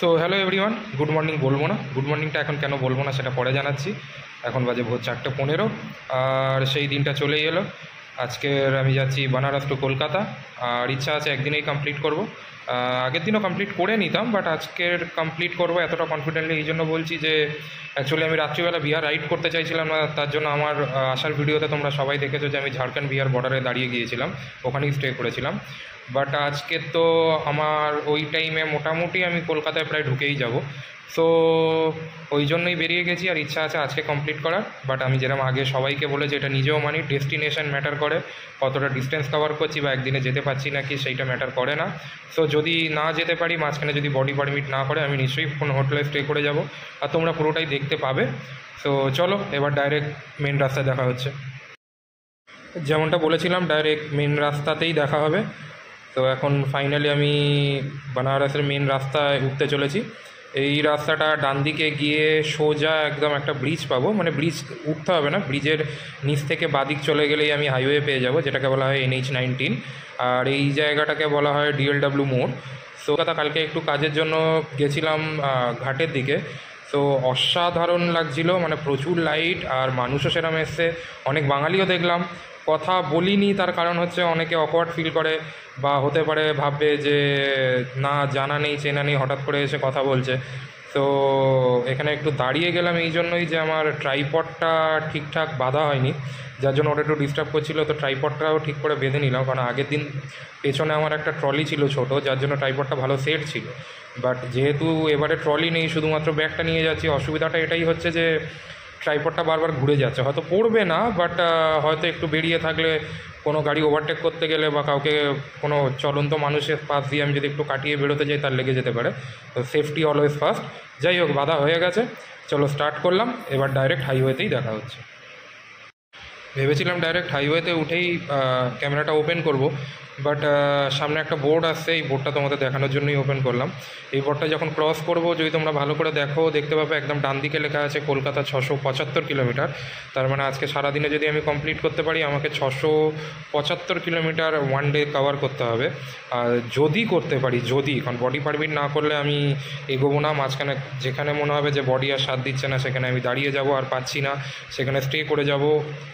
So hello everyone, good morning বলবো না, good মর্নিংটা এখন কেন বলবো না সেটা পরে জানাচ্ছি। এখন বাজে ভোর 4:15 আর সেই দিনটা চলেই এলো। আজকের আমি যাচ্ছি বানারস টু কলকাতা, আর ইচ্ছা আছে একদিনেই কমপ্লিট করব। আগের দিনও কমপ্লিট করে নিতাম, বাট আজকের কমপ্লিট করবো এতটা কনফিডেন্টলি এই জন্য বলছি যে অ্যাকচুয়ালি আমি রাত্রিবেলা বিহার রাইড করতে চাইছিলাম না। তার জন্য আমার আসার ভিডিওতে তোমরা সবাই দেখেছো যে আমি ঝাড়খণ্ড বিহার বর্ডারে দাঁড়িয়ে গিয়েছিলাম, ওখানেই স্টে করেছিলাম। বাট আজকে তো আমার ওই টাইমে মোটামুটি আমি কলকাতায় প্রায় ঢুকেই যাব। সো ওই জন্যই বেরিয়ে গেছি, আর ইচ্ছা আছে আজকে কমপ্লিট করার। বাট আমি যেরকম আগে সবাইকে বলে যে এটা নিজেও মানি, ডেস্টিনেশন ম্যাটার করে, কতটা ডিস্টেন্স কভার করছি বা একদিনে যেতে পারছি নাকি সেইটা ম্যাটার করে না। সো যদি না যেতে পারি, মাঝখানে যদি বডি পারমিট না করে, আমি নিশ্চয়ই কোনো হোটেলে স্টে করে যাব, আর তোমরা পুরোটাই দেখতে পাবে। সো চলো এবার ডাইরেক্ট মেন রাস্তায় দেখা হচ্ছে। যেমনটা বলেছিলাম ডাইরেক্ট মেন রাস্তাতেই দেখা হবে। তো এখন ফাইনালি আমি বানারসের মেন রাস্তায় উঠতে চলেছি। এই রাস্তাটা ডান দিকে গিয়ে সোজা একদম একটা ব্রিজ পাবো, মানে ব্রিজ উঠতে হবে না, ব্রিজের নিচ থেকে বাদিক চলে গেলেই আমি হাইওয়ে পেয়ে যাব, যেটাকে বলা হয় NH-19। আর এই জায়গাটাকে বলা হয় DLW মোড়। সো কালকে একটু কাজের জন্য গেছিলাম ঘাটের দিকে। তো অসাধারণ লাগছিল, মানে প্রচুর লাইট আর মানুষও সেরকম এসছে, অনেক বাঙালিও দেখলাম। কথা বলিনি, তার কারণ হচ্ছে অনেকে অকওয়ার্ড ফিল করে, বা হতে পারে ভাববে যে না জানা নেই চেনা নেই হঠাৎ করে এসে কথা বলছে। তো এখানে একটু দাঁড়িয়ে গেলাম এই জন্যই যে আমার ট্রাইপডটা ঠিকঠাক বাঁধা হয়নি, যার জন্য ওটা একটু ডিস্টার্ব করছিলো। তো ট্রাইপডটাও ঠিক করে বেঁধে নিলাম, কারণ আগের দিন পেছনে আমার একটা ট্রলি ছিল ছোট, যার জন্য ট্রাইপডটা ভালো সেট ছিল। বাট যেহেতু এবারে ট্রলি নেই, শুধুমাত্র ব্যাগটা নিয়ে যাচ্ছি, অসুবিধাটা এটাই হচ্ছে যে ট্রাইপডটা বারবার ঘুরে যাচ্ছে। হয়তো পড়বে না, বাট হয়তো একটু বেরিয়ে থাকলে কোনো গাড়ি ওভারটেক করতে গেলে বা কাউকে কোনো চলন্ত মানুষের পাশ দিয়ে আমি যদি একটু কাটিয়ে বেরোতে যাই, তার লেগে যেতে পারে। তো সেফটি অলওয়েজ ফার্স্ট। যাই হোক, বাধা হয়ে গেছে, চলো স্টার্ট করলাম। এবার ডাইরেক্ট হাইওয়েতেই দেখা হচ্ছে। ভেবেছিলাম ডাইরেক্ট হাইওয়েতে উঠেই ক্যামেরাটা ওপেন করব, বাট সামনে একটা বোর্ড আসছে, এই বোর্ডটা তোমাদের দেখানোর জন্যই ওপেন করলাম। এই বোর্ডটা যখন ক্রস করব, যদি তোমরা ভালো করে দেখো, দেখতে পাবে একদম ডান দিকে লেখা আছে কলকাতা 675 কিলোমিটার। তার মানে আজকে সারাদিনে যদি আমি কমপ্লিট করতে পারি, আমাকে 675 কিলোমিটার ওয়ান ডে কভার করতে হবে। আর যদি করতে পারি, যদি, কারণ বডি পারমিট না করলে আমি এগোবো না। মাঝখানে যেখানে মনে হবে যে বডি আর সাথ দিচ্ছে না, সেখানে আমি দাঁড়িয়ে যাব, আর পাচ্ছি না সেখানে স্টে করে যাব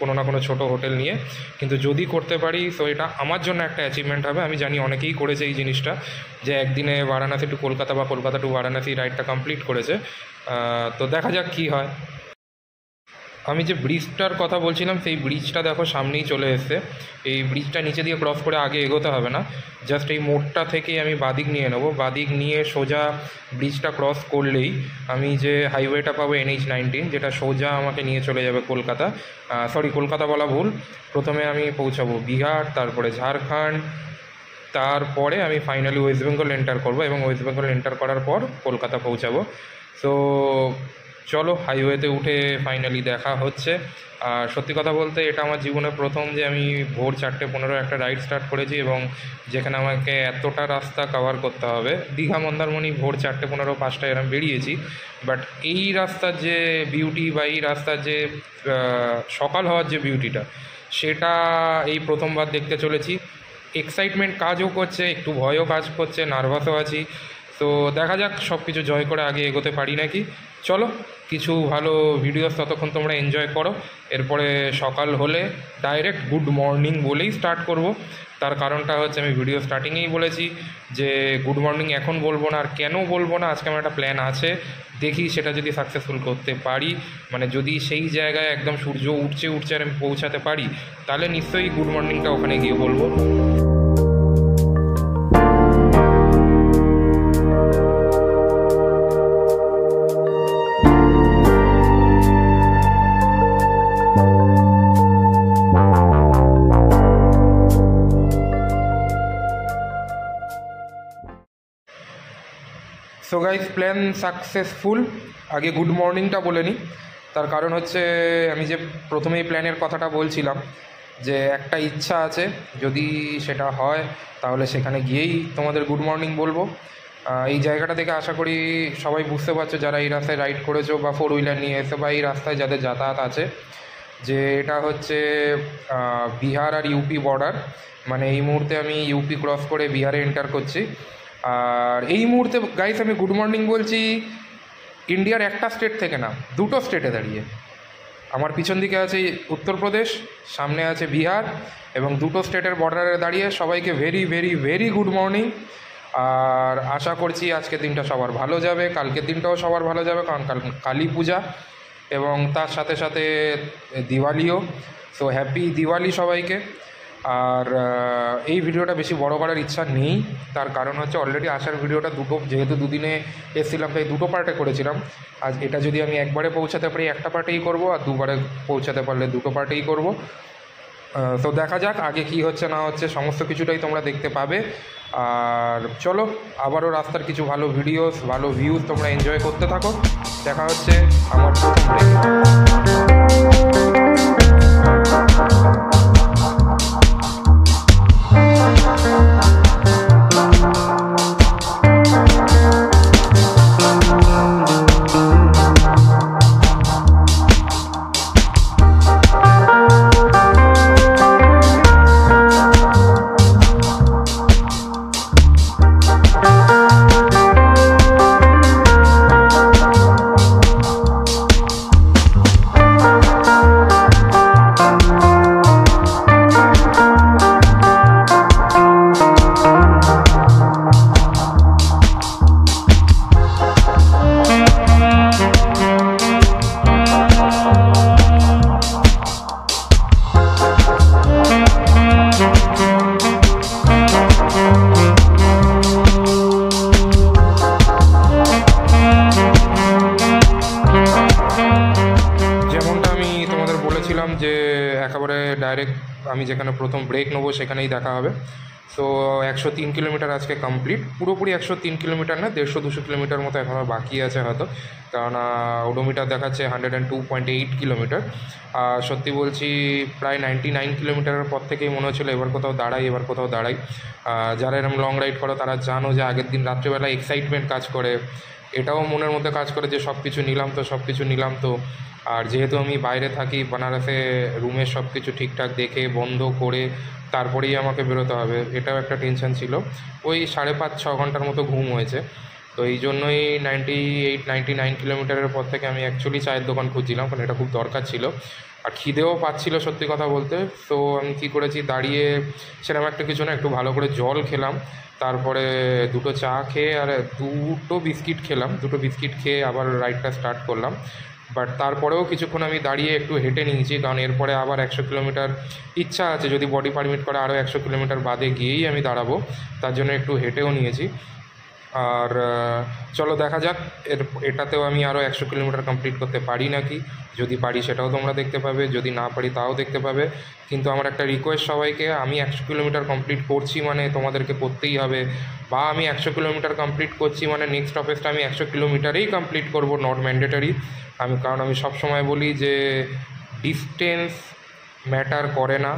কোনো না কোনো ছোটো হোটেল নিয়ে। কিন্তু যদি করতে পারি, তো এটা আমার জন্য একটা অ্যাচিভমেন্ট হবে। আমি জানি অনেকেই করেছে এই জিনিসটা, যে একদিনে বারাণসী টু কলকাতা বা কলকাতা টু বারাণসী রাইডটা কমপ্লিট করেছে। তো দেখা যাক কী হয়। আমি যে ব্রিজটার কথা বলছিলাম, সেই ব্রিজটা দেখো সামনেই চলে এসছে। এই ব্রিজটা নিচে দিয়ে ক্রস করে আগে এগোতে হবে না, জাস্ট এই মোড়টা থেকেই আমি বাদিক নিয়ে নেব। বাদিক নিয়ে সোজা ব্রিজটা ক্রস করলেই আমি যে হাইওয়েটা পাবো NH-19, যেটা সোজা আমাকে নিয়ে চলে যাবে কলকাতা। সরি, কলকাতা বলা ভুল। প্রথমে আমি পৌঁছাবো বিহার, তারপরে ঝাড়খণ্ড, তারপরে আমি ফাইনালি ওয়েস্ট বেঙ্গল এন্টার করবো, এবং ওয়েস্ট বেঙ্গল এন্টার করার পর কলকাতা পৌঁছাবো। সো চলো হাইওয়েতে উঠে ফাইনালি দেখা হচ্ছে। আর সত্যি কথা বলতে এটা আমার জীবনে প্রথম যে আমি ভোর 4:15 একটা রাইড স্টার্ট করেছি, এবং যেখানে আমাকে এতটা রাস্তা কভার করতে হবে। দীঘা মন্দারমণি ভোর 4:15 5টায় এরম বেরিয়েছি, বাট এই রাস্তার যে বিউটি বা এই রাস্তার যে সকাল হওয়ার যে বিউটিটা, সেটা এই প্রথমবার দেখতে চলেছি। এক্সাইটমেন্ট কাজও করছে, একটু ভয়ও কাজ করছে, নার্ভাসও আছি। তো দেখা যাক সব কিছু জয় করে আগে এগোতে পারি নাকি। চলো কিছু ভালো ভিডিওস ততক্ষণ তোমরা এনজয় করো। এরপরে সকাল হলে ডাইরেক্ট গুড মর্নিং বলেই স্টার্ট করব। তার কারণটা হচ্ছে আমি ভিডিও স্টার্টিংয়েই বলেছি যে গুড মর্নিং এখন বলবো না। আর কেন বলবো না, আজকে আমার একটা প্ল্যান আছে, দেখি সেটা যদি সাকসেসফুল করতে পারি, মানে যদি সেই জায়গায় একদম সূর্য উঠছে উঠছে আর আমি পৌঁছাতে পারি, তাহলে নিশ্চয়ই গুড মর্নিংটা ওখানে গিয়ে বলবো। So guys, plan successful. আগে গুড মর্নিংটা বলে নিই। তার কারণ হচ্ছে আমি যে প্রথমেই প্ল্যানের কথাটা বলছিলাম, যে একটা ইচ্ছা আছে, যদি সেটা হয় তাহলে সেখানে গিয়েই তোমাদের গুড মর্নিং বলবো। এই জায়গাটা থেকে আশা করি সবাই বুঝতে পারছো, যারা এই রাস্তায় রাইড করেছো বা 4 হুইলার নিয়ে এসে বা এই রাস্তায় যাদের যাতায়াত আছে, যে এটা হচ্ছে বিহার আর ইউপি বর্ডার। মানে এই মুহূর্তে আমি ইউপি ক্রস করে বিহারে এন্টার করছি। আর এই মুহূর্তে গাইস আমি গুড মর্নিং বলছি ইন্ডিয়ার একটা স্টেট থেকে না, দুটো স্টেটে দাঁড়িয়ে। আমার পিছন দিকে আছে উত্তরপ্রদেশ, সামনে আছে বিহার, এবং দুটো স্টেটের বর্ডারে দাঁড়িয়ে সবাইকে very very very good morning. আর আশা করছি আজকের দিনটা সবার ভালো যাবে, কালকের দিনটাও সবার ভালো যাবে, কারণ কাল কালী পূজা এবং তার সাথে সাথে দিওয়ালিও। সো হ্যাপি দিওয়ালি সবাইকে। আর এই ভিডিওটা বেশি বড় করার ইচ্ছা নেই, তার কারণ হচ্ছে অলরেডি আসার ভিডিওটা দুটো, যেহেতু দুদিনে এসেছিলাম তাই দুটো পার্টে করেছিলাম। আজ এটা যদি আমি একবারে পৌঁছাতে পারি একটা পার্টেই করব, আর দুবারে পৌঁছাতে পারলে দুটো পার্টেই করব। তো দেখা যাক আগে কি হচ্ছে না হচ্ছে, সমস্ত কিছুটাই তোমরা দেখতে পাবে। আর চলো আবারও রাস্তার কিছু ভালো ভিডিওস, ভালো ভিউজ তোমরা এনজয় করতে থাকো। দেখা হচ্ছে আমার প্রথম ব্রেক। যে একেবারে ডাইরেক্ট আমি যেখানে প্রথম ব্রেক নেবো সেখানেই দেখা হবে। সো 103 কিলোমিটার আজকে কমপ্লিট, পুরোপুরি 103 কিলোমিটার না, 150-200 কিলোমিটার মতো এখনও বাকি আছে হয়তো, কারণ ওডোমিটার দেখাচ্ছে 102.8 কিলোমিটার। সত্যি বলছি প্রায় 99 কিলোমিটারের পর থেকেই মনে হচ্ছিলো এবার কোথাও দাঁড়াই। যারা এরকম লং রাইড করো তারা জানো যে আগের দিন রাত্রিবেলা এক্সাইটমেন্ট কাজ করে, এটাও মনের মধ্যে কাজ করে যে সব কিছু নিলাম তো। আর যেহেতু আমি বাইরে থাকি বানারসে, রুমের সব কিছু ঠিকঠাক দেখে বন্ধ করে তারপরেই আমাকে বেরোতে হবে, এটাও একটা টেনশন ছিল। ওই 5.5-6 ঘন্টার মতো ঘুম হয়েছে, তো এই জন্যই 98-99 কিলোমিটারের পর থেকে আমি অ্যাকচুয়ালি চায়ের দোকান খুঁজছিলাম, কারণ এটা খুব দরকার ছিল। আর খিদেও পাচ্ছিল সত্যি কথা বলতে। তো আমি কী করেছি, দাঁড়িয়ে সেরকম একটা কিছু না, একটু ভালো করে জল খেলাম, তারপরে দুটো চা খেয়ে আর দুটো বিস্কিট খেয়ে আবার রাইডটা স্টার্ট করলাম। বাট তারপরেও কিছুক্ষণ আমি দাঁড়িয়ে একটু হেঁটে নিয়েছি, কারণ এরপরে আবার 100 কিলোমিটার ইচ্ছা আছে, যদি বডি পারমিট করে আরও 100 কিলোমিটার বাদে গিয়েই আমি দাঁড়াবো, তার জন্য একটু হেঁটেও নিয়েছি। আর চলো দেখা যাক এটাতেও আমি আরও 100 কিলোমিটার কমপ্লিট করতে পারি নাকি। যদি পারি সেটাও তোমরা দেখতে পাবে, যদি না পারি তাও দেখতে পাবে। কিন্তু আমার একটা রিকোয়েস্ট সবাইকে, আমি 100 কিলোমিটার কমপ্লিট করছি মানে তোমাদেরকে করতেই হবে, বা আমি 100 কিলোমিটার কমপ্লিট করছি মানে নেক্সট স্টপেজটা আমি 100 কিলোমিটারেই কমপ্লিট করব, নট ম্যান্ডেটারি। কারণ আমি সবসময় বলি যে ডিস্টেন্স ম্যাটার করে না,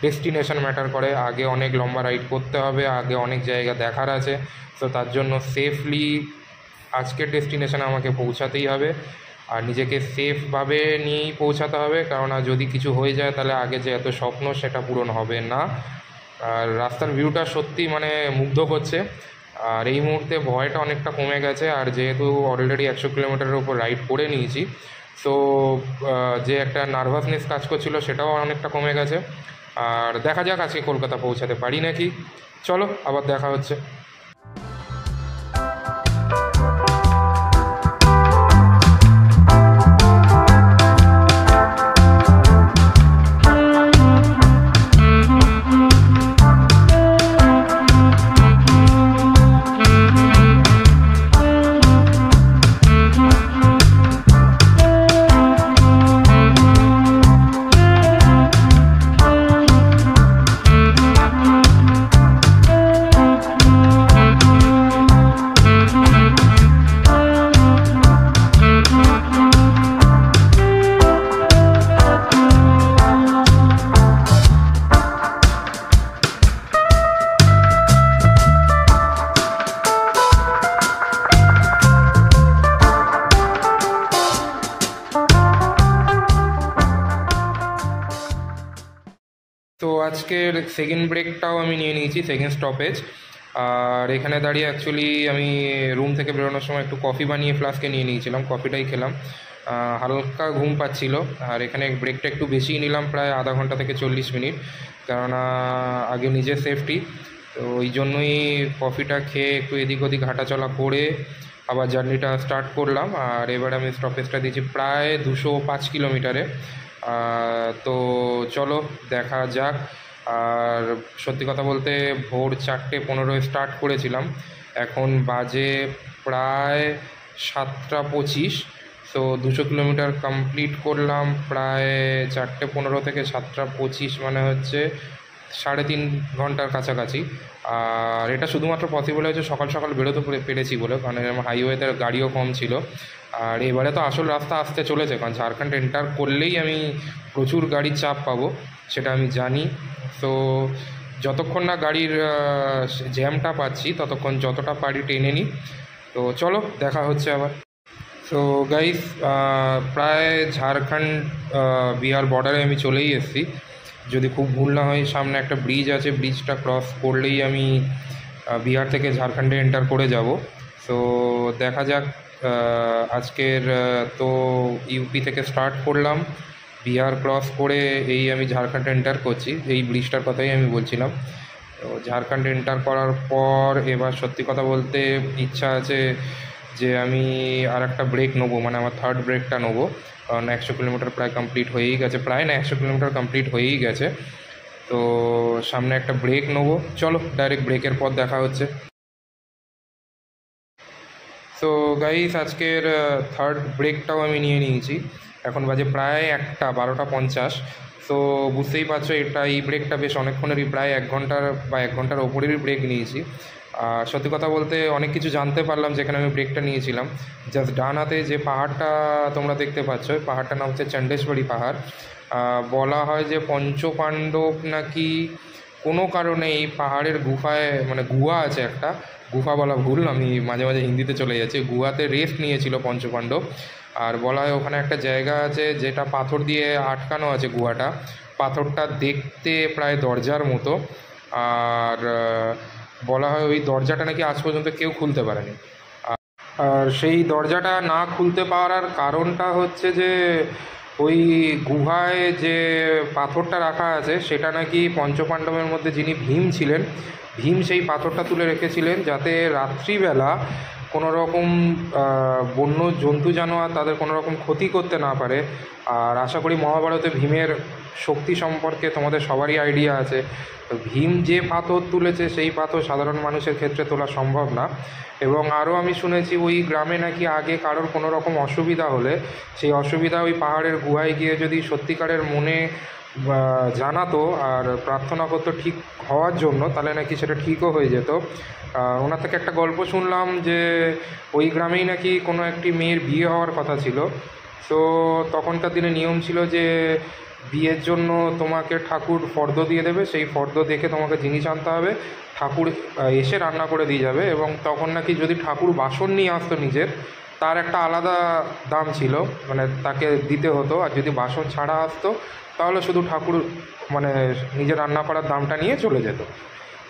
ডেস্টিনেশন ম্যাটার করে। আগে অনেক লম্বা রাইড করতে হবে, আগে অনেক জায়গা দেখার আছে, তো তার জন্য সেফলি আজকের ডেস্টিনেশনে আমাকে পৌঁছাতেই হবে, আর নিজেকে সেফভাবে নিয়েই পৌঁছাতে হবে, কারণ যদি কিছু হয়ে যায় তাহলে আগে যে এত স্বপ্ন সেটা পূরণ হবে না। আর রাস্তার ভিউটা সত্যি মানে মুগ্ধ করছে, আর এই মুহূর্তে ভয়টা অনেকটা কমে গেছে। আর যেহেতু অলরেডি 100 কিলোমিটারের উপর রাইড করে নিয়েছি, তো যে একটা নার্ভাসনেস কাজ করছিল সেটাও অনেকটা কমে গেছে। আর দেখা যাক আজকে কলকাতা পৌঁছাতে পারি নাকি। চলো আবার দেখা হচ্ছে। তো আজকের সেকেন্ড ব্রেকটাও আমি নিয়ে নিয়েছি, সেকেন্ড স্টপেজ। আর এখানে দাঁড়িয়ে অ্যাকচুয়ালি আমি রুম থেকে বেরোনোর সময় একটু কফি বানিয়ে ফ্লাস্কে নিয়ে নিয়েছিলাম, কফিটাই খেলাম। হালকা ঘুম পাচ্ছিল, আর এখানে ব্রেকটা একটু বেশিই নিলাম, প্রায় আধা ঘন্টা থেকে 40 মিনিট, কেননা আগে নিজের সেফটি, তো ওই জন্যই কফিটা খেয়ে একটু এদিক ওদিক হাঁটাচলা করে আবার জার্নিটা স্টার্ট করলাম। আর এবার আমি স্টপেজটা দিয়েছি প্রায় 205 কিলোমিটারে। তো চলো দেখা যাক। আর সত্যি কথা বলতে ভোর 4:15 স্টার্ট করেছিলাম, এখন বাজে প্রায় 7:25। তো 200 কিলোমিটার কমপ্লিট করলাম প্রায় 4:15 থেকে 7:25, মানে হচ্ছে 3.5 ঘন্টার কাছাকাছি। আর এটা শুধুমাত্র পসিবল হয়েছে সকাল সকাল বেরোতে পেরেছি বলে, কারণ হাইওয়েতে গাড়িও কম ছিল। আর এবারে তো আসল রাস্তা আসতে চলেছে, কারণ ঝাড়খণ্ড এন্টার করলেই আমি প্রচুর গাড়ির চাপ পাবো, সেটা আমি জানি। তো যতক্ষণ না গাড়ির জ্যামটা পাচ্ছি ততক্ষণ যতটা পারি টেনে নিই। তো চলো দেখা হচ্ছে আবার। সো গাইস, প্রায় ঝাড়খণ্ড বিহার বর্ডারে আমি চলেই এসেছি। যদি খুব ভুল না হয় সামনে একটা ব্রিজ আছে, ব্রিজটা ক্রস করলেই আমি বিহার থেকে ঝাড়খণ্ডে এন্টার করে যাব। সো দেখা যাক। আজকের তো ইউপি থেকে স্টার্ট করলাম, বিহার ক্রস করে এই আমি ঝাড়খণ্ড এন্টার করছি, এই ব্রিজটার কথাই আমি বলছিলাম। তো ঝাড়খণ্ড এন্টার করার পর এবার সত্যি কথা বলতে ইচ্ছা আছে যে আমি আর একটা ব্রেক নেবো, মানে আমার থার্ড ব্রেকটা নেবো, কারণ 100 কিলোমিটার প্রায় কমপ্লিট হয়েই গেছে, প্রায় না 100 কিলোমিটার কমপ্লিট হয়েই গেছে। তো সামনে একটা ব্রেক নেবো, চলো ডাইরেক্ট ব্রেকের পর দেখা হচ্ছে। সো গাইস, আজকের থার্ড ব্রেকটাও আমি নিয়ে নিয়েছি, এখন বাজে প্রায় 12:50। তো বুঝতেই পারছো এই ব্রেকটা বেশ অনেকক্ষণেরই, প্রায় 1 ঘন্টার বা 1 ঘন্টার ওপরেরই ব্রেক নিয়েছি। আর সত্যি কথা বলতে অনেক কিছু জানতে পারলাম যেখানে আমি ব্রেকটা নিয়েছিলাম। জাস্ট ডান হাতে যে পাহাড়টা তোমরা দেখতে পাচ্ছ, পাহাড়টার নাম হচ্ছে চণ্ডেশ্বরী পাহাড়। বলা হয় যে পঞ্চপাণ্ডব নাকি কোনো কারণে এই পাহাড়ের গুহায়, মানে গুহা আছে একটা, গুহা বলা ভুল, আমি মাঝে মাঝে হিন্দিতে চলে যাচ্ছি, গুহাতে রেস্ট নিয়েছিল পঞ্চপাণ্ডব। আর বলা হয় ওখানে একটা জায়গা আছে যেটা পাথর দিয়ে আটকানো আছে, গুহাটা পাথরটা দেখতে প্রায় দরজার মতো। আর বলা হয় ওই দরজাটা নাকি আজ পর্যন্ত কেউ খুলতে পারেনি। আর সেই দরজাটা না খুলতে পারার কারণটা হচ্ছে যে ওই গুহায় যে পাথরটা রাখা আছে সেটা নাকি পঞ্চপাণ্ডবের মধ্যে যিনি ভীম ছিলেন, ভীম সেই পাথরটা তুলে রেখেছিলেন যাতে রাত্রিবেলা কোনো রকম বন্য জন্তু জানোয়ার তাদের কোনো রকম ক্ষতি করতে না পারে। আর আশা করি মহাভারতে ভীমের শক্তি সম্পর্কে তোমাদের সবারই আইডিয়া আছে। তো ভীম যে পাথর তুলেছে সেই পাথর সাধারণ মানুষের ক্ষেত্রে তোলা সম্ভব না। এবং আরও আমি শুনেছি ওই গ্রামে নাকি আগে কারোর কোনো রকম অসুবিধা হলে সেই অসুবিধা ওই পাহাড়ের গুহায় গিয়ে যদি সত্যিকারের মনে জানাতো আর প্রার্থনা করতো ঠিক হওয়ার জন্য, তাহলে নাকি সেটা ঠিকও হয়ে যেত। ওনার থেকে একটা গল্প শুনলাম যে ওই গ্রামেই নাকি কোনো একটি মেয়ের বিয়ে হওয়ার কথা ছিল। তো তখনকার দিনে নিয়ম ছিল যে বিয়ের জন্য তোমাকে ঠাকুর ফর্দ দিয়ে দেবে, সেই ফর্দ দেখে তোমাকে জিনিস আনতে হবে, ঠাকুর এসে রান্না করে দিয়ে যাবে। এবং তখন নাকি যদি ঠাকুর বাসন নিয়ে আসতো নিজের, তার একটা আলাদা দাম ছিল, মানে তাকে দিতে হতো। আর যদি বাসন ছাড়া আসতো তাহলে শুধু ঠাকুর মানে নিজের রান্না করার দামটা নিয়ে চলে যেত।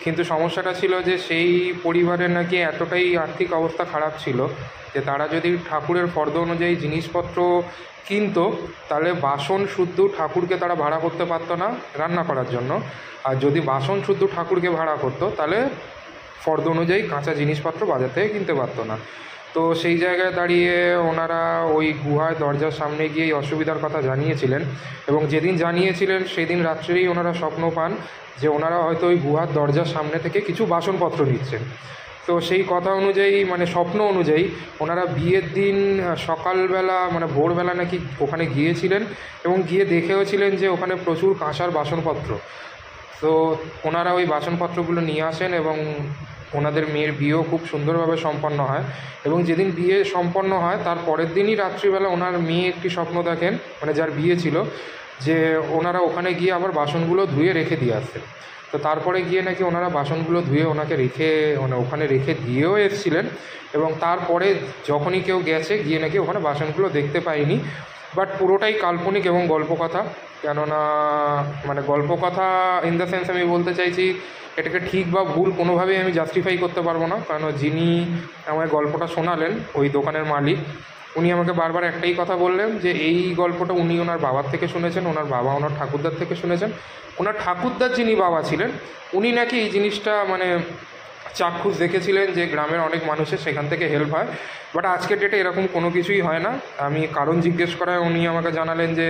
কিন্তু সমস্যাটা ছিল যে সেই পরিবারের নাকি এতটাই আর্থিক অবস্থা খারাপ ছিল যে তারা যদি ঠাকুরের ফর্দ অনুযায়ী জিনিসপত্র কিনতো তাহলে বাসন শুদ্ধ ঠাকুরকে তারা ভাড়া করতে পারতো না রান্না করার জন্য। আর যদি বাসন শুদ্ধ ঠাকুরকে ভাড়া করতো তাহলে ফর্দ অনুযায়ী কাঁচা জিনিসপত্র বাজার থেকে কিনতে পারতো না। তো সেই জায়গায় দাঁড়িয়ে ওনারা ওই গুহায় দরজার সামনে গিয়ে এই অসুবিধার কথা জানিয়েছিলেন। এবং যেদিন জানিয়েছিলেন সেদিন রাত্রেই ওনারা স্বপ্ন পান যে ওনারা হয়তো ওই গুহার দরজার সামনে থেকে কিছু বাসনপত্র নিচ্ছেন। তো সেই কথা অনুযায়ী, মানে স্বপ্ন অনুযায়ী, ওনারা বিয়ের দিন সকালবেলা মানে ভোরবেলা নাকি ওখানে গিয়েছিলেন এবং গিয়ে দেখেওছিলেন যে ওখানে প্রচুর কাঁসার বাসনপত্র। তো ওনারা ওই বাসনপত্রগুলো নিয়ে আসেন এবং ওনাদের মেয়ের বিয়েও খুব সুন্দরভাবে সম্পন্ন হয়। এবং যেদিন বিয়ে সম্পন্ন হয় তার পরের দিনই রাত্রিবেলা ওনার মেয়ে একটি স্বপ্ন দেখেন, মানে যার বিয়ে ছিল, যে ওনারা ওখানে গিয়ে আবার বাসনগুলো ধুয়ে রেখে দিয়ে আসতেন। তো তারপরে গিয়ে নাকি ওনারা বাসনগুলো ধুয়ে ওনাকে রেখে ওখানে রেখে দিয়েও এসেছিলেন। এবং তারপরে যখনই কেউ গেছে গিয়ে নাকি ওখানে বাসনগুলো দেখতে পায়নি। বাট পুরোটাই কাল্পনিক এবং গল্পকথা। কেননা মানে গল্পকথা ইন দ্য সেন্স আমি বলতে চাইছি এটাকে ঠিক বা ভুল কোনোভাবেই আমি জাস্টিফাই করতে পারবো না, কারণ যিনি আমায় গল্পটা শোনালেন ওই দোকানের মালিক, উনি আমাকে বারবার একটাই কথা বললেন যে এই গল্পটা উনি ওনার বাবার থেকে শুনেছেন, ওনার বাবা ওনার ঠাকুরদার থেকে শুনেছেন। ওনার ঠাকুরদার যিনি বাবা ছিলেন উনি নাকি এই জিনিসটা মানে চাক্ষুষ দেখেছিলেন যে গ্রামের অনেক মানুষের সেখান থেকে হেল্প হয়। বাট আজকের ডেটে এরকম কোনো কিছুই হয় না। আমি কারণ জিজ্ঞেস করায় উনি আমাকে জানালেন যে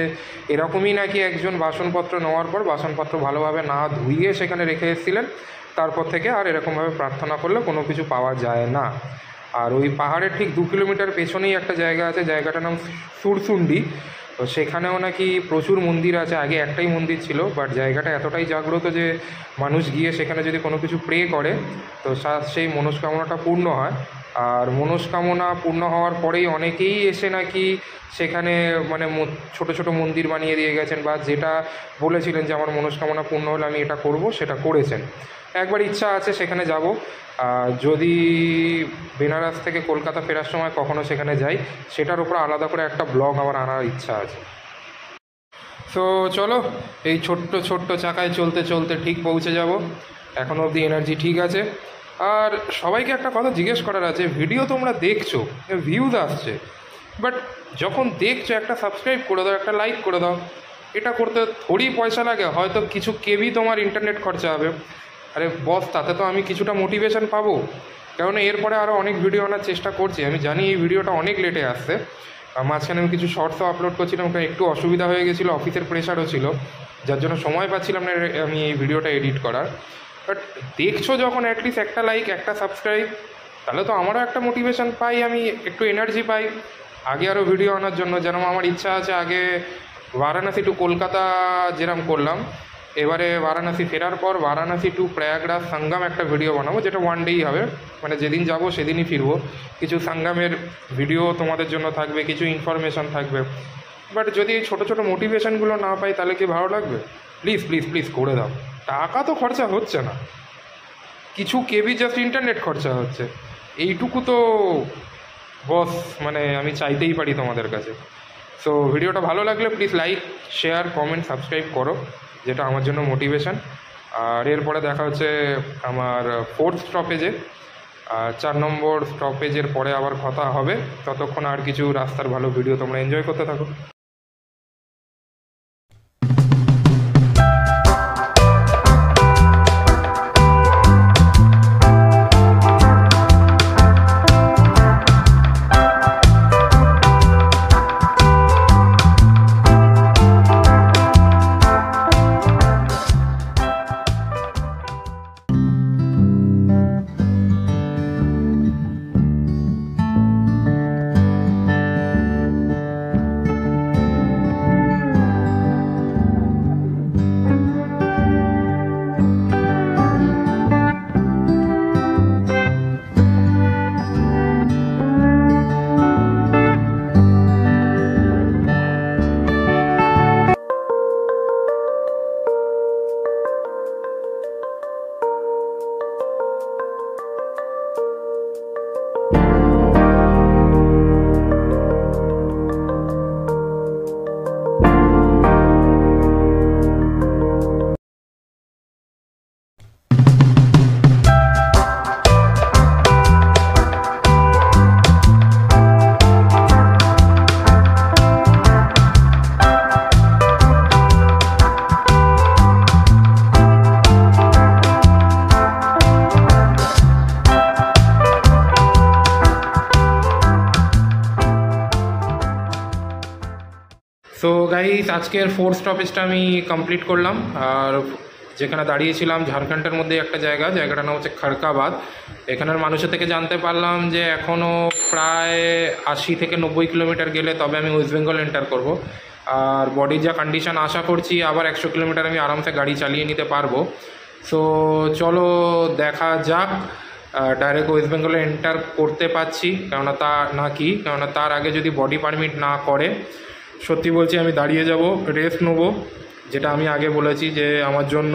এরকমই নাকি একজন বাসনপত্র নেওয়ার পর বাসনপত্র ভালোভাবে না ধুইয়ে সেখানে রেখে এসেছিলেন, তারপর থেকে আর এরকমভাবে প্রার্থনা করলে কোনো কিছু পাওয়া যায় না। আর ওই পাহাড়ের ঠিক 2 কিলোমিটার পেছনেই একটা জায়গা আছে, জায়গাটার নাম সুরসুন্ডি। তো সেখানেও নাকি প্রচুর মন্দির আছে, আগে একটাই মন্দির ছিল, বাট জায়গাটা এতটাই জাগ্রত যে মানুষ গিয়ে সেখানে যদি কোনো কিছু প্রে করে তো সেই মনস্কামনাটা পূর্ণ হয়। আর মনস্কামনা পূর্ণ হওয়ার পরেই অনেকেই এসে নাকি সেখানে মানে ছোট ছোট মন্দির বানিয়ে দিয়ে গেছেন, বা যেটা বলেছিলেন যে আমার মনস্কামনা পূর্ণ হলে আমি এটা করব সেটা করেছেন। একবার ইচ্ছা আছে সেখানে যাব, যদি বেনারস থেকে কলকাতা ফেরার সময় কখনো সেখানে যাই সেটার উপর আলাদা করে একটা ব্লগ আমার আনার ইচ্ছা আছে। তো চলো, এই ছোট্ট ছোট্ট চাকায় চলতে চলতে ঠিক পৌঁছে যাব। এখনও অবধি এনার্জি ঠিক আছে। আর সবাইকে একটা কথা জিজ্ঞেস করার আছে, ভিডিও তোমরা দেখছো, ভিউজ আসছে, বাট যখন দেখছো একটা সাবস্ক্রাইব করে দাও, একটা লাইক করে দাও। এটা করতে থোড়ি পয়সা লাগে, হয়তো কিছু কেবি তোমার ইন্টারনেট খরচা হবে। আরে বস, তাতে তো আমি কিছুটা মোটিভেশন পাবো, কারণ এরপরে আরও অনেক ভিডিও আনার চেষ্টা করছি। আমি জানি এই ভিডিওটা অনেক লেটে আসছে, মাঝখানে আমি কিছু শর্টসও আপলোড করছিলাম, কারণ একটু অসুবিধা হয়ে গেছিলো, অফিসের প্রেশারও ছিল, যার জন্য সময় পাচ্ছিলাম না আমি এই ভিডিওটা এডিট করার। বাট দেখছো যখন অ্যাটলিস্ট একটা লাইক একটা সাবস্ক্রাইব, তাহলে তো আমারও একটা মোটিভেশন পাই, আমি একটু এনার্জি পাই আগে আরও ভিডিও আনার জন্য। যেন আমার ইচ্ছা আছে আগে বারাণসী টু কলকাতা যেরকম করলাম, এবারে বারাণসী ফেরার পর বারাণসী টু প্রয়াগরাজ সঙ্গম একটা ভিডিও বানাবো, যেটা ওয়ান ডেই হবে, মানে যেদিন যাব সেদিনই ফিরবো। কিছু সঙ্গমের ভিডিও তোমাদের জন্য থাকবে, কিছু ইনফরমেশন থাকবে। বাট যদি এই ছোটো ছোটো মোটিভেশনগুলো না পাই তাহলে কি ভালো লাগবে? প্লিজ প্লিজ প্লিজ করে দাও। টাকা তো খরচা হচ্ছে না, কিছু কেবি জাস্ট ইন্টারনেট খরচা হচ্ছে, এইটুকু তো বস মানে আমি চাইতেই পারি তোমাদের কাছে। সো ভিডিওটা ভালো লাগলে please like share comment subscribe করো, যেটা আমার জন্য মোটিভেশন। আর এরপরে দেখা হচ্ছে আমার 4th স্টপেজে, 4 নম্বর স্টপেজের পরে আবার কথা হবে। ততক্ষণ আর কিছু রাস্তার ভালো ভিডিও তোমরা এনজয় করতে থাকো। সো গাইস, আজকের 4th স্টপেজটা আমি কমপ্লিট করলাম। আর যেখানে দাঁড়িয়েছিলাম ঝাড়খণ্ডের মধ্যে একটা জায়গাটার নাম হচ্ছে খড়কাবাদ। এখানের মানুষের থেকে জানতে পারলাম যে এখনও প্রায় 80 থেকে 90 কিলোমিটার গেলে তবে আমি ওয়েস্ট বেঙ্গল এন্টার করব। আর বডির যা কন্ডিশন, আশা করছি আবার 100 কিলোমিটার আমি আরামসে গাড়ি চালিয়ে নিতে পারবো। সো চলো দেখা যাক ডাইরেক্ট ওয়েস্ট বেঙ্গলে এন্টার করতে পারছি কেননা তার আগে যদি বডি পারমিট না করে, সত্যি বলছি আমি দাঁড়িয়ে যাব, রেস্ট নেবো। যেটা আমি আগে বলেছি যে আমার জন্য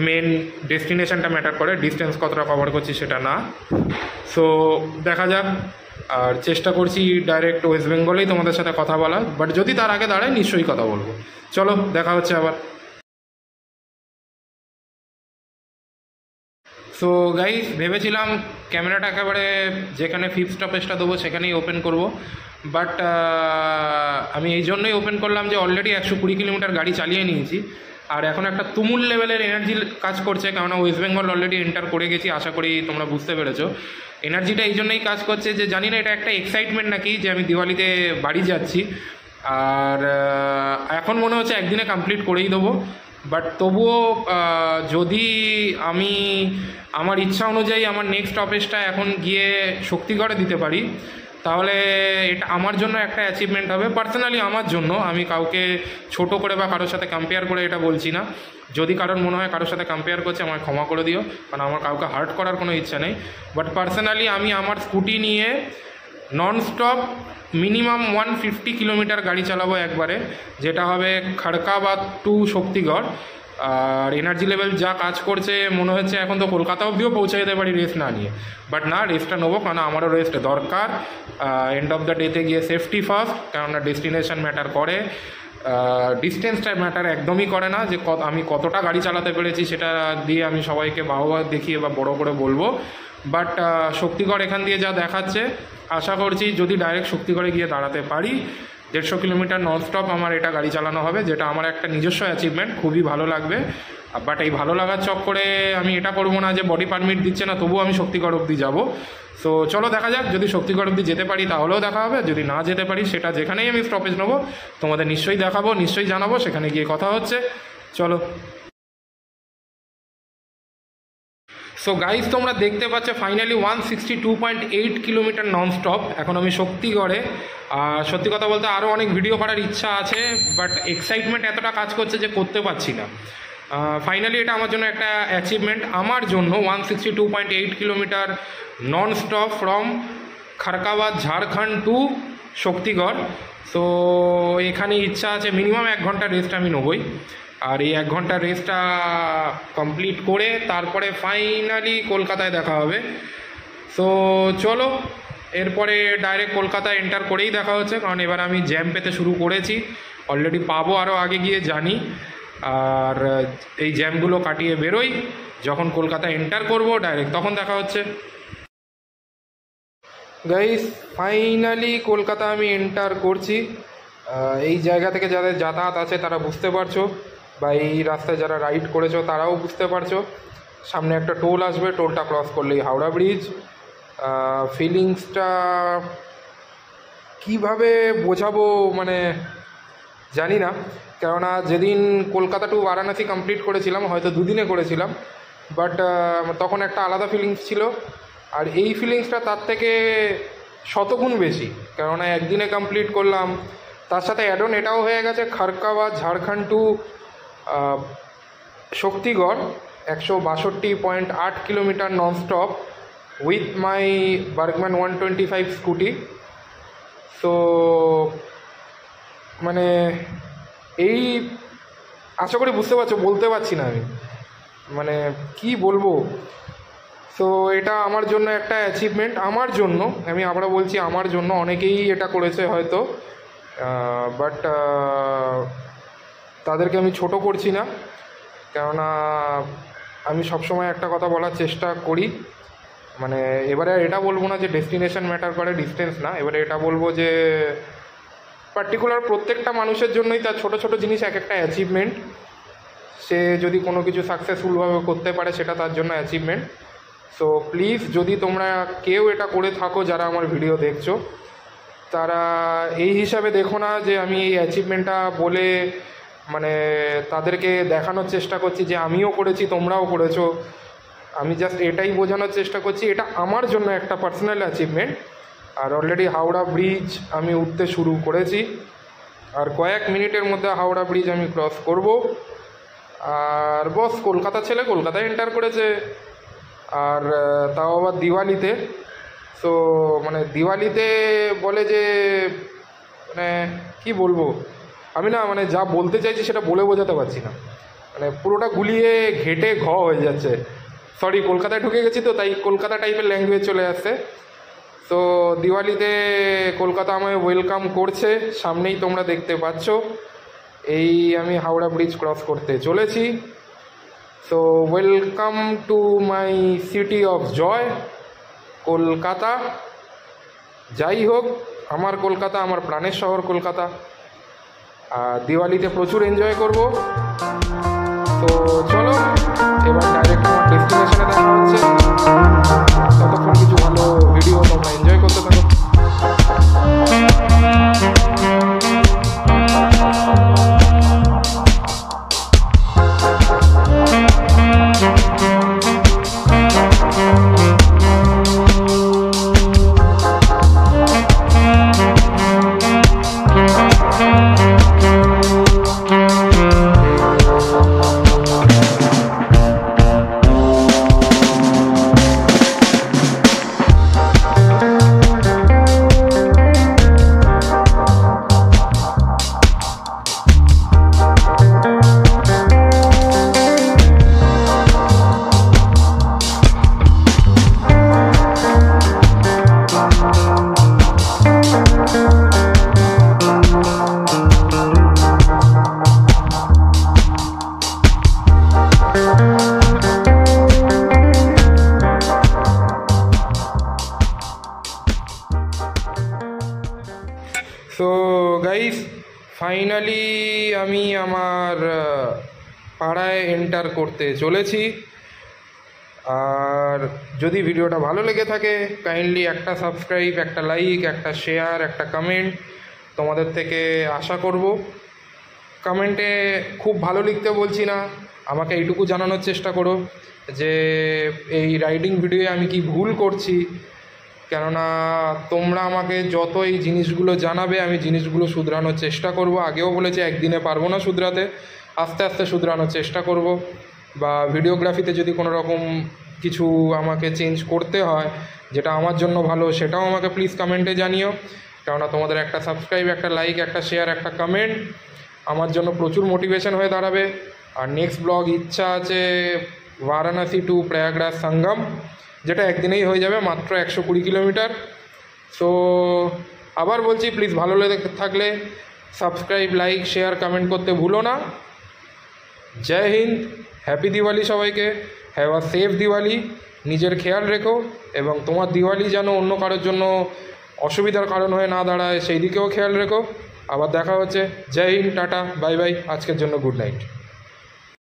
মেন ডেস্টিনেশনটা ম্যাটার করে, ডিস্টেন্স কতটা কভার করছি সেটা না। সো দেখা যাক, আর চেষ্টা করছি ডাইরেক্ট ওয়েস্ট বেঙ্গলেই তোমাদের সাথে কথা বলার, বাট যদি তার আগে দাঁড়ায় নিশ্চয়ই কথা বলবো। চলো দেখা হচ্ছে আবার। সো গাইস, ভেবেছিলাম ক্যামেরাটা একেবারে যেখানে ফিফথ স্টপেজটা দেবো সেখানেই ওপেন করব, বাট আমি এই জন্যই ওপেন করলাম যে অলরেডি 120 কিলোমিটার গাড়ি চালিয়ে নিয়েছি, আর এখন একটা তুমুল লেভেলের এনার্জি কাজ করছে, কেননা ওয়েস্ট বেঙ্গল অলরেডি এন্টার করে গেছি, আশা করি তোমরা বুঝতে পেরেছো। এনার্জিটা এই জন্যই কাজ করছে যে জানি না এটা একটা এক্সাইটমেন্ট নাকি যে আমি দিওয়ালিতে বাড়ি যাচ্ছি, আর এখন মনে হচ্ছে একদিনে কমপ্লিট করেই দেবো। বাট তবুও যদি আমি আমার ইচ্ছা অনুযায়ী আমার নেক্সট স্টপেজটা এখন গিয়ে শক্তিগড়ে দিতে পারি, তাহলে এটা আমার জন্য একটা অ্যাচিভমেন্ট হবে, পার্সোনালি আমার জন্য। আমি কাউকে ছোট করে বা কারোর সাথে কম্পেয়ার করে এটা বলছি না। যদি কারোর মনে হয় কারোর সাথে কম্পেয়ার করছে, আমায় ক্ষমা করে দিও, কারণ আমার কাউকে হার্ট করার কোনো ইচ্ছা নেই। বাট পার্সোনালি আমি আমার স্কুটি নিয়ে ননস্টপ মিনিমাম 150 কিলোমিটার গাড়ি চালাবো একবারে, যেটা হবে খড়কাবাদ টু শক্তিগড়। আর এনার্জি লেভেল যা কাজ করছে মনে হচ্ছে এখন তো কলকাতা অবধিও পৌঁছে যেতে পারি রেস্ট না নিয়ে, বাট না, রেস্টটা নেবো, কারণ আমারও রেস্ট দরকার। এন্ড অফ দ্য ডেতে গিয়ে সেফটি ফার্স্ট, কেননা ডেস্টিনেশন ম্যাটার করে, ডিস্টেন্সটা ম্যাটার একদমই করে না। যে আমি কতটা গাড়ি চালাতে পেরেছি সেটা দিয়ে আমি সবাইকে বাহবা দেখিয়ে বা বড় করে বলবো, বাট শক্তিগড় এখান দিয়ে যা দেখাচ্ছে, আশা করছি যদি ডাইরেক্ট শক্তিগড়ে গিয়ে দাঁড়াতে পারি, 150 কিলোমিটার ননস্টপ আমার এটা গাড়ি চালানো হবে, যেটা আমার একটা নিজস্ব অ্যাচিভমেন্ট, খুবই ভালো লাগবে। বাট এই ভালো লাগার চক্করে আমি এটা করবো না যে বডি পারমিট দিচ্ছে না তবুও আমি শক্তিগড় অবধি যাবো। সো চলো দেখা যাক, যদি শক্তিগড় অবধি যেতে পারি তাহলেও দেখা হবে, যদি না যেতে পারি সেটা যেখানেই আমি স্টপেজ নেবো তোমাদের নিশ্চয়ই দেখাবো, নিশ্চয়ই জানাবো, সেখানে গিয়ে কথা হচ্ছে। চলো। সো গাইজ, তোমরা দেখতে পাচ্ছ ফাইনালি 162.8 কিলোমিটার ননস্টপ এখন আমি শক্তিগড়ে। আর সত্যি কথা বলতে আরও অনেক ভিডিও করার ইচ্ছা আছে, বাট এক্সাইটমেন্ট এতটা কাজ করছে যে করতে পারছি না। ফাইনালি এটা আমার জন্য একটা অ্যাচিভমেন্ট, আমার জন্য 162.8 kilometre nonstop from Kharkabad Jharkhand to Shaktigarh. So এখানে ইচ্ছা আছে মিনিমাম 1 ঘন্টা রেস্ট আমি নেবই, আর এই 1 ঘন্টার রেস্টটা কমপ্লিট করে তারপরে ফাইনালি কলকাতায় দেখা হবে। সো চলো, এরপরে ডাইরেক্ট কলকাতায় এন্টার করেই দেখা হচ্ছে, কারণ এবার আমি জ্যাম পেতে শুরু করেছি, অলরেডি পাবো আরও আগে গিয়ে জানি। আর এই জ্যামগুলো কাটিয়ে বেরোই, যখন কলকাতা এন্টার করব ডাইরেক্ট তখন দেখা হচ্ছে। গাইস, ফাইনালি কলকাতা আমি এন্টার করছি। এই জায়গা থেকে যাদের যাতায়াত আছে তারা বুঝতে পারছো, বা এই রাস্তায় যারা রাইড করেছো তারাও বুঝতে পারছো, সামনে একটা টোল আসবে, টোলটা ক্রস করলেই হাওড়া ব্রিজ। ফিলিংসটা কীভাবে বোঝাবো মানে জানি না, কেননা যেদিন কলকাতা টু বারাণসী কমপ্লিট করেছিলাম, হয়তো 2 দিনে করেছিলাম, বাট তখন একটা আলাদা ফিলিংস ছিল, আর এই ফিলিংসটা তার থেকে শতগুণ বেশি, কেননা একদিনে কমপ্লিট করলাম। তার সাথে অ্যাড অন এটাও হয়ে গেছে Kharkabad Jharkhand to Shaktigarh 162.8 kilometre nonstop with my Burgman 125 scooty. So মানে এই আশা করি বুঝতে পারছো, বলতে পারছি না আমি, মানে কি বলবো। সো এটা আমার জন্য একটা অ্যাচিভমেন্ট, আমার জন্য, আমি আবারও বলছি আমার জন্য, অনেকেই এটা করেছে হয়তো, বাট তাদেরকে আমি ছোট করছি না, কেননা আমি সবসময় একটা কথা বলার চেষ্টা করি, মানে এবারে এটা বলবো না যে ডেস্টিনেশন ম্যাটার করে, ডিস্টেন্স না, এবারে এটা বলবো যে পার্টিকুলার প্রত্যেকটা মানুষের জন্যই তার ছোট ছোট জিনিস এক একটা অ্যাচিভমেন্ট। সে যদি কোনো কিছু সাকসেসফুলভাবে করতে পারে সেটা তার জন্য অ্যাচিভমেন্ট। সো প্লিজ, যদি তোমরা কেউ এটা করে থাকো যারা আমার ভিডিও দেখছো, তারা এই হিসাবে দেখো না যে আমি এই অ্যাচিভমেন্টটা বলে মানে তাদেরকে দেখানোর চেষ্টা করছি যে আমিও করেছি তোমরাও করেছো। আমি জাস্ট এটাই বোঝানোর চেষ্টা করছি এটা আমার জন্য একটা পার্সোনাল অ্যাচিভমেন্ট। আর অলরেডি হাওড়া ব্রিজ আমি উঠতে শুরু করেছি, আর কয়েক মিনিটের মধ্যে হাওড়া ব্রিজ আমি ক্রস করব। আর বস, কলকাতা ছেলে কলকাতায় এন্টার করেছে, আর তাও আবার দিওয়ালিতে। সো মানে দিওয়ালিতে বলে যে মানে কি বলবো আমি, না মানে যা বলতে চাইছি সেটা বলে বোঝাতে পারছি না, মানে পুরোটা গুলিয়ে ঘেটে হয়ে যাচ্ছে। সরি, কলকাতায় ঢুকে গেছি তো, তাই কলকাতা টাইপের ল্যাঙ্গুয়েজ চলে আসছে। তো দিওয়ালিতে কলকাতা আমায় ওয়েলকাম করছে, সামনেই তোমরা দেখতে পাচ্ছ। এই আমি হাওড়া ব্রিজ ক্রস করতে চলেছি। So welcome to my city of joy, Kolkata. যাই হোক, আমার কলকাতা, আমার প্রাণের শহর কলকাতা। আর দিওয়ালিতে প্রচুর এনজয় করব। তো চলো এবার ডাইরেক্ট আমার ডেস্টিনেশনে দেখা হচ্ছে। ততক্ষণ কিছু ভালো ভিডিও তোমরা এনজয় করতে থাকো। সো গাইস, ফাইনালি আমি আমার পাড়ায় এন্টার করতে চলেছি। আর যদি ভিডিওটা ভালো লেগে থাকে, কাইন্ডলি একটা সাবস্ক্রাইব, একটা লাইক, একটা শেয়ার, একটা কমেন্ট তোমাদের থেকে আশা করব। কমেন্টে খুব ভালো লিখতে বলছি না, আমাকে এইটুকু জানানোর চেষ্টা করো যে এই রাইডিং ভিডিওয়ে আমি কি ভুল করছি। কেননা তোমরা আমাকে যত এই জিনিসগুলো জানাবে, আমি জিনিসগুলো শুধরানোর চেষ্টা করব। আগেও বলেছি একদিনে পারবো না শুধরাতে, আস্তে আস্তে শুধরানোর চেষ্টা করব। বা ভিডিওগ্রাফিতে যদি কোনো রকম কিছু আমাকে চেঞ্জ করতে হয় যেটা আমার জন্য ভালো, সেটাও আমাকে প্লিজ কমেন্টে জানিও। কেননা তোমাদের একটা সাবস্ক্রাইব, একটা লাইক, একটা শেয়ার, একটা কমেন্ট আমার জন্য প্রচুর মোটিভেশন হয়ে দাঁড়াবে। আর নেক্সট ব্লগ ইচ্ছা আছে বারাণসী টু প্রয়াগরাজ সঙ্গম, যেটা একদিনেই হয়ে যাবে, মাত্র 120 কিলোমিটার। সো আবার বলছি, প্লিজ ভালো লেগে থাকলে সাবস্ক্রাইব, লাইক, শেয়ার, কমেন্ট করতে ভুলো না। জয় হিন্দ, হ্যাপি দিওয়ালি সবাইকে। হ্যাভ আ সেফ দিওয়ালি, নিজের খেয়াল রেখো এবং তোমার দিওয়ালি যেন অন্য কারোর জন্য অসুবিধার কারণ হয়ে না দাঁড়ায়, সেই দিকেও খেয়াল রেখো। আবার দেখা হচ্ছে। জয় হিন্দ, টাটা, বাই বাই। আজকের জন্য গুড নাইট।